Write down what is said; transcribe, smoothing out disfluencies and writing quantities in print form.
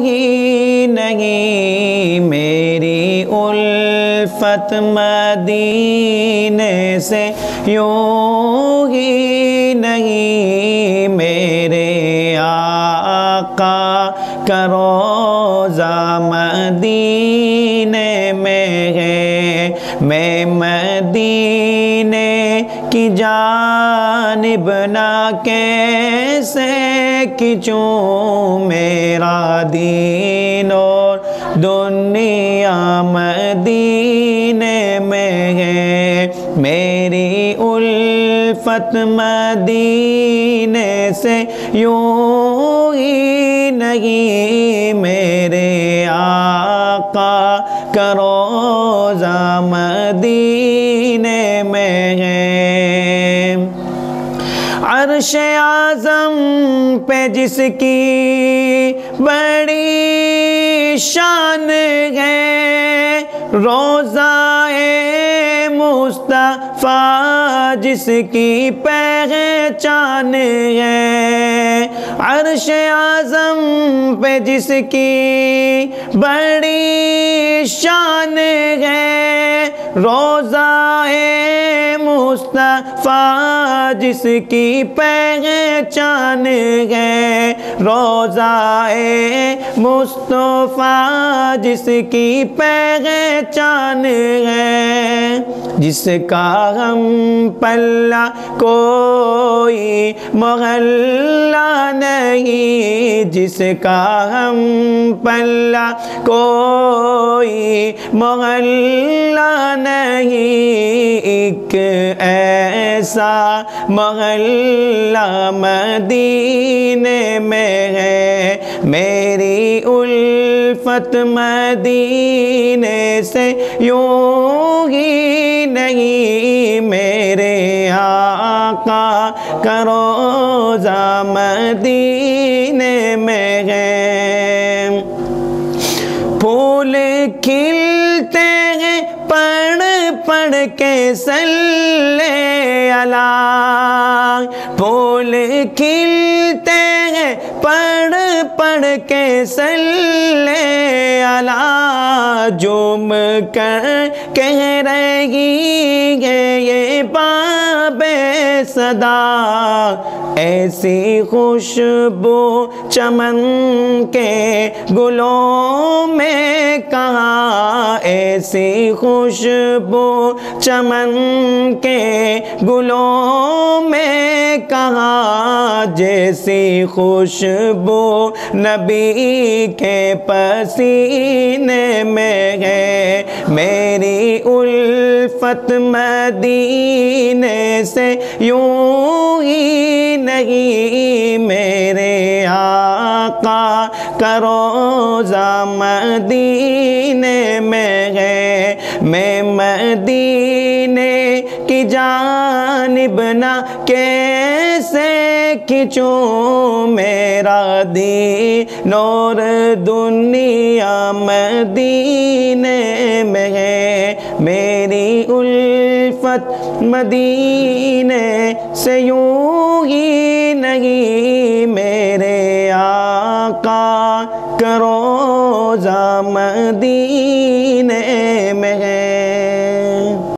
ہی نہیں میری الفت مدینے سے، یوں ہی نہیں میرے آقا کا روضہ مدینے میں ہے۔ میں مدینے کی جانب نہ کیسے کھنچوں، میرا دین اور دنیا مدینے میں ہے۔ میری الفت مدینے سے، یوں ہی نہیں میرے آقا کا روضہ مدینے میں ہے۔ عرش اعظم پہ جس کی بڑی شان ہے، روضہ مصطفیٰ جس کی پہچان ہے۔ عرش اعظم پہ جس کی بڑی شان ہے، روضہ مصطفیٰ جس کی پہچان ہے، روضہ مصطفیٰ جس کی پہچان ہے۔ جس کا ہم پلہ کوئی محلہ نہیں، جس کا ہم پلہ کوئی محلہ نہیں، ایک ایسا محلہ مدینے میں ہے۔ میری الفت مدینے سے، یوں ہی نہیں میرے آقا کا روضہ مدینے میں ہے۔ پھول کھلتے ہیں پڑھ پڑھ کے صلی علیہ، پھول کھلتے ہیں پڑھ پڑھ کے صلی علیہ، جھوم کر کہہ رہی ہے یہ باب صدا، ایسی خوشبو چمن کے گلوں میں کہاں، ایسی خوشبو چمن کے گلوں میں کہاں، جیسی خوشبو نبی کے پسینے میں ہے۔ میری الفت مدینے سے، یوں ہی نہیں میرے آقا کا روضہ مدینے میں ہے۔ میں مدینے کی جانب نہ کیسے کھنچوں، میرا دین اور دنیا مدینے میں ہے۔ میری الفت مدینے سے، یوں ہی نہیں میرے آقا کا روضہ مدینے